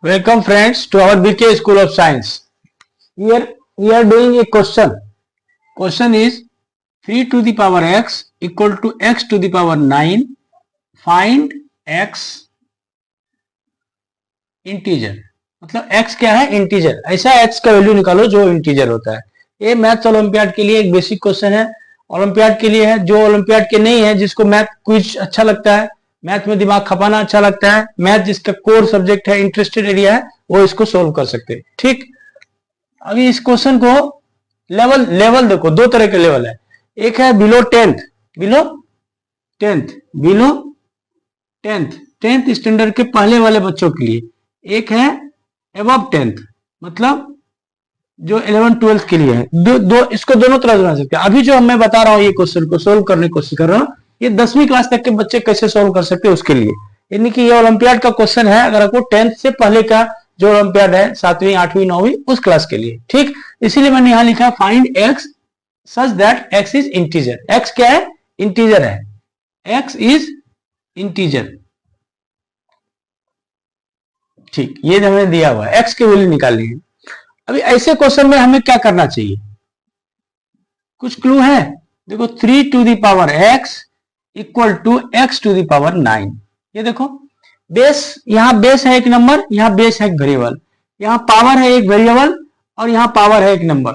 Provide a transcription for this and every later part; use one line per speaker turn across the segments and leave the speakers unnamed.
Welcome friends to our BK School of Science. Here we are doing a question. Question is 3 to the power x equal to x to the power 9. Find x integer. मतलब x क्या है? Integer. ऐसा x का value निकालो जो integer होता है. ये मैथ्स ओलंपियाड के लिए एक बेसिक क्वेश्चन है. ओलंपियाड के लिए है. जो ओलंपियाड के नहीं है, जिसको मैथ क्विज अच्छा लगता है, मैथ में दिमाग खपाना अच्छा लगता है, मैथ जिसका कोर सब्जेक्ट है, इंटरेस्टेड एरिया है, वो इसको सोल्व कर सकते हैं. ठीक. अभी इस क्वेश्चन को लेवल देखो, दो तरह के लेवल है. एक है बिलो टेंथ स्टैंडर्ड के पहले वाले बच्चों के लिए. एक है अबव 10th, मतलब जो 11th-12th के लिए है. दो इसको दोनों तरह से बना सकते हैं. अभी जो मैं बता रहा हूं ये क्वेश्चन को सोल्व करने की कोशिश कर रहा हूं, ये 10वीं क्लास तक के बच्चे कैसे सोल्व कर सकते हैं उसके लिए. यानी कि ये ओलंपियाड का क्वेश्चन है अगर आपको 10th से पहले का जो ओलंपियाड है, 7वीं 8वीं 9वीं उस क्लास के लिए. ठीक. इसीलिए मैंने यहां लिखा find x such that x is integer. X क्या है? इंटीजर है. X is integer. ठीक. ये हमें दिया हुआ है, एक्स की वैल्यू निकालनी है. अभी ऐसे क्वेश्चन में हमें क्या करना चाहिए? कुछ क्लू है. देखो 3 to the power X equal to X to the power 9. ये देखो बेस, यहां बेस है एक नंबर, यहां बेस है एक वेरिएबल, यहां पावर है एक वेरिएबल और यहां पावर है एक नंबर.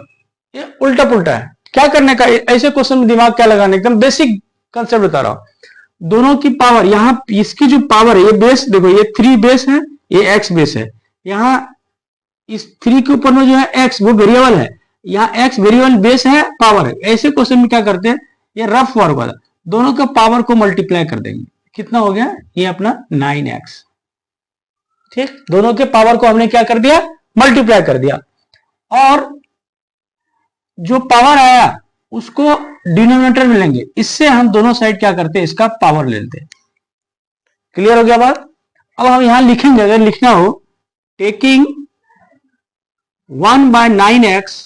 ये उल्टा पुल्टा है. क्या करने का? ऐसे क्वेश्चन में दिमाग क्या लगाने? एकदम बेसिक कंसेप्ट बता रहा हूं. दोनों की पावर, यहां इसकी जो पावर है, ये बेस देखो, ये 3 बेस है, ये एक्स बेस है. यहां इस 3 के ऊपर में जो है एक्स, वो वेरिएबल है. यहाँ एक्स वेरिएबल बेस है, पावर है. ऐसे क्वेश्चन में क्या करते हैं? ये रफ वर्क वाला, दोनों का पावर को मल्टीप्लाई कर देंगे. कितना हो गया? ये अपना 9x. ठीक. दोनों के पावर को हमने क्या कर दिया? मल्टीप्लाई कर दिया. और जो पावर आया उसको डिनोमिनेटर में लेंगे. इससे हम दोनों साइड क्या करते हैं? इसका पावर ले लेते हैं. क्लियर हो गया बात? अब हम यहां लिखेंगे, अगर लिखना हो, taking 1/9x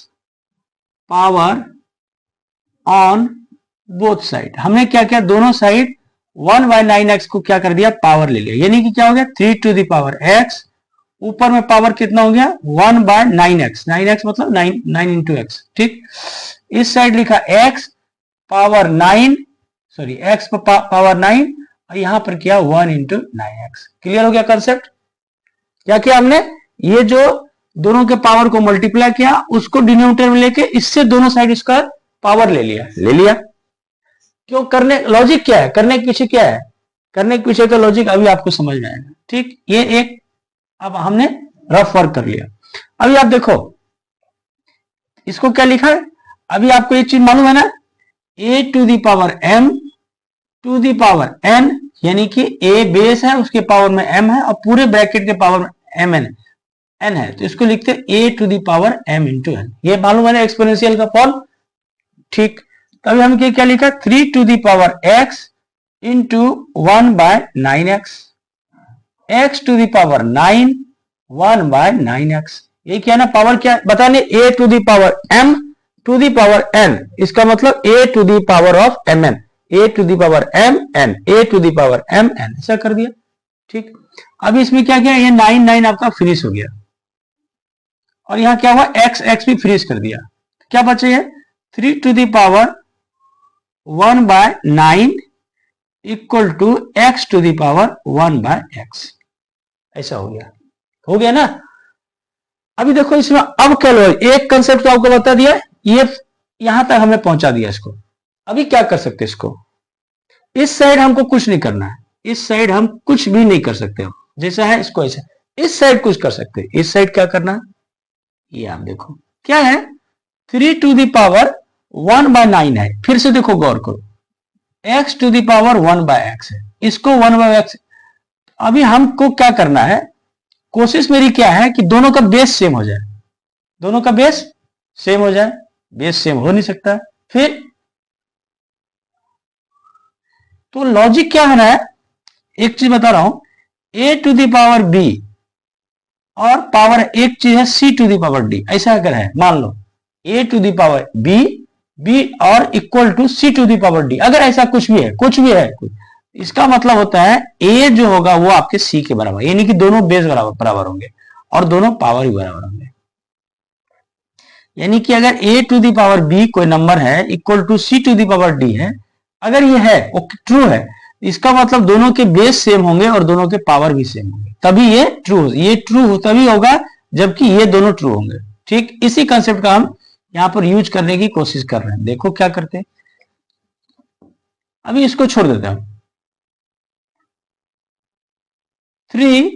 power on both side. हमने क्या किया? दोनों साइड 1/9x को क्या कर दिया? पावर ले लिया. यानी कि क्या हो गया? 3 टू द पावर x. ऊपर में पावर कितना हो गया? 1/9x. 9x मतलब 9 इंटू एक्स. ठीक. इस साइड लिखा x power 9, sorry x power 9, और यहां पर किया 1 इंटू 9x. क्लियर हो गया कंसेप्ट? क्या किया हमने? ये जो दोनों के पावर को मल्टीप्लाई किया, उसको डिनोमिनेटर में लेके इससे दोनों साइड इसका पावर ले लिया. क्यों? करने लॉजिक क्या है? करने के पीछे क्या है? करने के पीछे का लॉजिक अभी आपको समझ में आएगा. ठीक. ये एक अब हमने रफ वर्क कर लिया. अभी आप देखो इसको क्या लिखा है. अभी आपको एक चीज मालूम है ना, a to the power m to the power n, यानी कि a बेस है, उसके पावर में m है, और पूरे ब्रैकेट के पावर में n है. तो इसको लिखते हैं a to the power m into n. ये मालूम है ना एक्सपोनेंशियल का फॉर्म. ठीक. तभी हम क्या लिखा? 3 to the power x into 1/9x, x to the power 9 1/9x. ये क्या ना, पावर क्या बताने? a to the power m to the power n. इसका मतलब a to the power of mn, a to the power mn, a to the power mn. ऐसा कर दिया. ठीक. अब इसमें क्या किया? ये 9 आपका फिनिश हो गया, और यहां क्या हुआ? x भी फिनिश कर दिया. क्या बचे? 3 to the power 1/9 equal to x to the power 1/x. ऐसा हो गया ना. अभी देखो इसमें अब क्या लो, एक कंसेप्ट तो आपको बता दिया, ये यहां तक हमें पहुंचा दिया. इसको अभी क्या कर सकते? इसको इस साइड हमको कुछ नहीं करना है. इस साइड हम कुछ भी नहीं कर सकते. हम जैसा है इसको ऐसा. इस साइड कुछ कर सकते. इस साइड क्या करना है? ये आप देखो क्या है? 3 टू द पावर 1/9 है. फिर से देखो, गौर करो, x to the power 1/x है, इसको 1/x. अभी हमको क्या करना है? कोशिश मेरी क्या है कि दोनों का बेस सेम हो जाए. दोनों का बेस सेम हो जाए. बेस सेम हो नहीं सकता. फिर तो लॉजिक क्या है? एक चीज बता रहा हूं, a to the power b और पावर एक चीज है c to the power d. ऐसा अगर है, मान लो a to the power b और equal to c to the power d. अगर ऐसा कुछ भी है, इसका मतलब होता है a जो होगा वो आपके c के बराबर, यानी कि दोनों बेस बराबर होंगे. और दोनों पावर ही बराबर होंगे। यानी कि अगर a to the power b कोई नंबर है equal to c to the power d है, अगर ये है वो ट्रू है, इसका मतलब दोनों के बेस सेम होंगे और दोनों के पावर भी सेम होंगे, तभी ये ट्रू तभी होगा जबकि ये दोनों ट्रू होंगे। ठीक, इसी कंसेप्ट का हम यहां पर यूज करने की कोशिश कर रहे हैं। देखो क्या करते हैं, अभी इसको छोड़ देते हैं। 3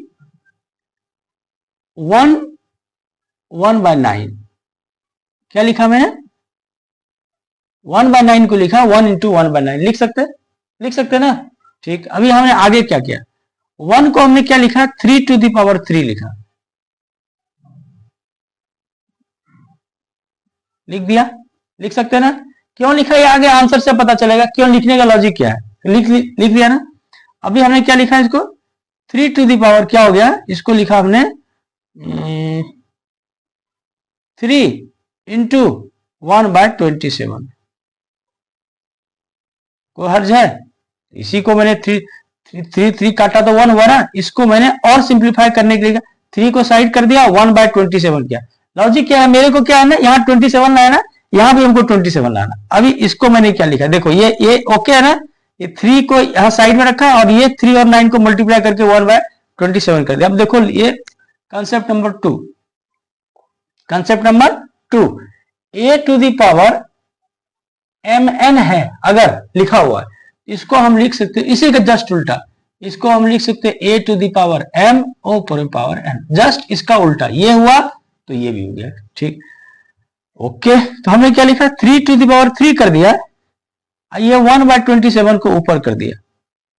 1/9 क्या लिखा मैंने, 1/9 को लिखा 1 इंटू 1/9 लिख सकते ना। ठीक, अभी हमने आगे क्या किया, 1 को हमने क्या लिखा 3 टू दी पावर 3 लिखा, लिख दिया, लिख सकते ना। क्यों लिखा ये आगे आंसर से पता चलेगा, क्यों लिखने का लॉजिक क्या है, लिख दिया ना। अभी हमने क्या लिखा इसको 3 टू दी पावर क्या हो गया, इसको लिखा हमने 3 इंटू 1/27। कोई हर्ज है, इसी को मैंने 3 काटा तो 1 हुआ ना, इसको मैंने और सिंप्लीफाई करने के लिए 3 को साइड कर दिया, 1/27 किया। लॉजिक क्या है, मेरे को क्या है ना, यहाँ 27 लाना, यहाँ भी हमको 27 लाना। अभी इसको मैंने क्या लिखा, देखो ये ओके है ना, ये 3 को यहाँ साइड में रखा और ये 3 और 9 को मल्टीप्लाई करके 1/27 कर दिया। अब देखो ये concept number 2, a to the power mn है अगर लिखा हुआ है, इसको हम लिख सकते हैं इसी का जस्ट उल्टा, इसको हम लिख सकते हैं a to the power m ओ पावर n, जस्ट इसका उल्टा, ये हुआ तो ये भी हो गया। ठीक, ओके, तो हमने क्या लिखा 3 टू दी पावर 3 कर दिया, ये 1/27 को ऊपर कर दिया,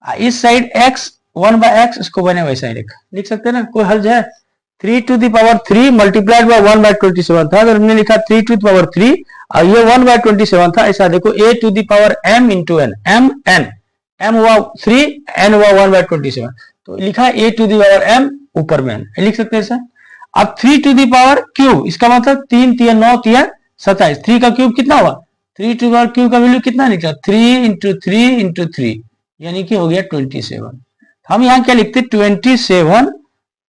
इस साइड x 1/x, इसको मैंने वैसा ही लिख सकते हैं ना, कोई हर्ज है। 3 to the power 3 multiplied by 1/27 था, तो हमने लिखा 3 टू दी पावर 3 और ये 1/27 था, ऐसा देखो a to the power m into n, m हुआ 3, n हुआ 1/27, तो लिखा a to the power m ऊपर में n, लिख सकते हैं ऐसा। अब 3 टू दी पावर क्यूब, इसका मतलब 3 3 9 3 27, 3 का क्यूब कितना हुआ, 3 टू दी पावर क्यूब का वैल्यू कितना निकला 3 इंटू 3 इंटू 3, यानी कि हो गया 27। हम यहाँ क्या लिखते 27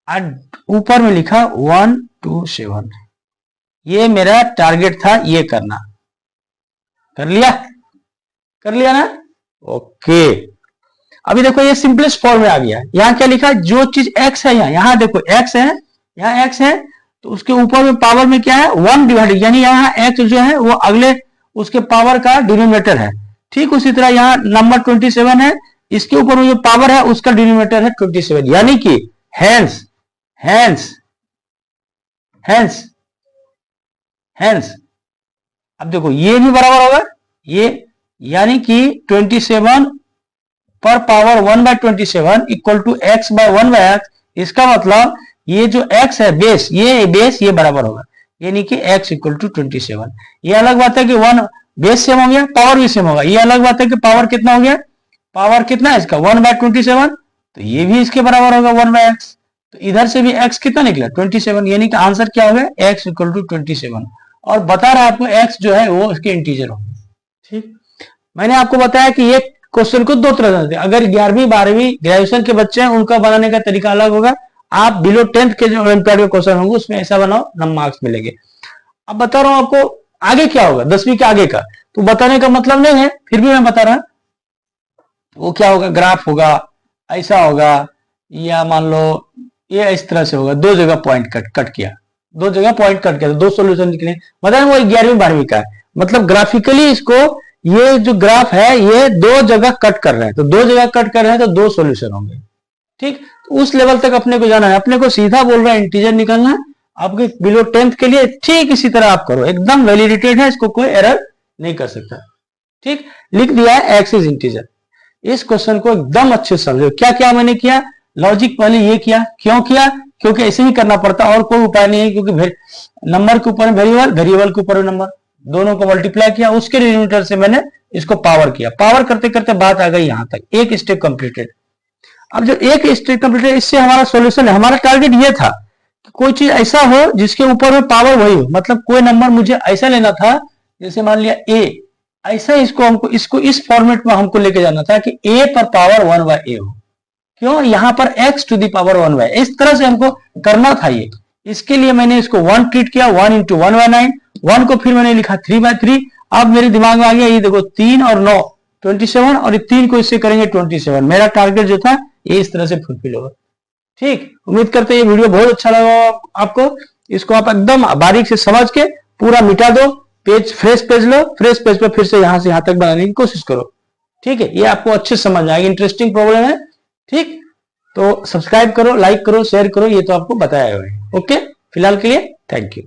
और ऊपर में लिखा 127, ये मेरा टारगेट था ये करना, कर लिया ना। ओके, अभी देखो ये सिंपलेस्ट फॉर्म में आ गया, यहाँ क्या लिखा, जो चीज x है, यहाँ देखो x है, यहाँ x है, तो उसके ऊपर में पावर में क्या है 1 डिवाइडेड, यानी यहाँ x जो है वो अगले उसके पावर का डिनोमिनेटर है। ठीक, उसी तरह यहाँ नंबर 27 है, इसके ऊपर में जो पावर है उसका डिनोमिनेटर है 27, यानी कि हेंस अब देखो ये भी बराबर होगा ये, यानी कि 27 पर power 1/27 equal to x by 1/x, इसका मतलब ये जो x है बेस, ये बराबर होगा, यानी कि x इक्वल टू 27। ये अलग बात है कि 1 बेस सेम हो गया, पावर भी सेम होगा, ये अलग बात है कि पावर कितना हो गया, पावर कितना है इसका 1/27, तो ये भी इसके बराबर होगा 1/x, तो इधर से भी x कितना निकला 27, यानी कि आंसर क्या हो गया x इक्वल टू 27, और बता रहा है आपको x जो है वो इसके इंटीजर होगा। ठीक, मैंने आपको बताया कि ये क्वेश्चन को दो तरह से, अगर 11वीं 12वीं ग्रेजुएशन के बच्चे हैं उनका बनाने का तरीका अलग होगा, आप बिलो 10th के जो ओलंपियाड के क्वेश्चन होंगे उसमें ऐसा बनाओ, नम मार्क्स मिलेंगे। अब बता रहा हूं आपको आगे क्या होगा 10वीं के आगे का, तो बताने का मतलब नहीं है, फिर भी मैं बता रहा, वो क्या होगा, ग्राफ होगा, ऐसा होगा, या मान लो ये इस तरह से होगा, दो जगह पॉइंट कट किया, तो दो सोल्यूशन निकले, मतलब वो 11वीं 12वीं का है, मतलब ग्राफिकली इसको ये जो ग्राफ है ये दो जगह कट कर रहे हैं, तो दो जगह कट कर रहे हैं तो दो सॉल्यूशन होंगे। ठीक, तो उस लेवल तक अपने को जाना है, अपने को सीधा बोल रहा है इंटीजर निकालना है, आपके बिलो 10th के लिए ठीक इसी तरह आप करो, एकदम वैलिडेटेड है, इसको कोई एरर नहीं कर सकता। ठीक, लिख दिया है एक्स इज इंटीजर। इस क्वेश्चन को एकदम अच्छे से समझो, क्या क्या मैंने किया, लॉजिक पहले ये किया, क्यों किया, क्योंकि ऐसे ही करना पड़ता, और कोई उपाय नहीं है, क्योंकि नंबर के ऊपर वेरिएबल के ऊपर नंबर, दोनों को मल्टीप्लाई किया, उसके डिनोमिनेटर से मैंने इसको पावर किया, पावर करते करते बात आ गई यहां तक, एक स्टेप कंप्लीटेड। अब जो एक स्टेप कंप्लीटेड, इससे हमारा सॉल्यूशन है, हमारा टारगेट ये था कि कोई चीज ऐसा हो जिसके ऊपर में पावर वही हो, मतलब कोई नंबर मुझे ऐसा लेना था, जैसे मान लिया a, ऐसा इसको इस फॉर्मेट में हमको लेके जाना था कि a पर पावर 1/a हो, क्यों, यहां पर x टू दी पावर 1/, इस तरह से हमको करना था, ये इसके लिए मैंने इसको 1 ट्रीट किया, 1 इंटू 1/9, 1 को फिर मैंने लिखा 3/3। अब मेरे दिमाग में आ गया, ये देखो 3 और 9 27, और 3 को इससे करेंगे 27। मेरा टारगेट जो था ये इस तरह से फुलफिल होगा। ठीक, उम्मीद करते हैं ये वीडियो बहुत अच्छा लगा आपको। इसको आप एकदम बारीक से समझ के पूरा मिटा दो, पेज फ्रेश पेज लो, फ्रेश पेज पे फिर से यहां से यहां तक बनाने की कोशिश करो। ठीक है, ये आपको अच्छे से समझ आएगी, इंटरेस्टिंग प्रॉब्लम है। ठीक, तो सब्सक्राइब करो, लाइक करो, शेयर करो, ये तो आपको बताया है। ओके, फिलहाल के लिए थैंक यू।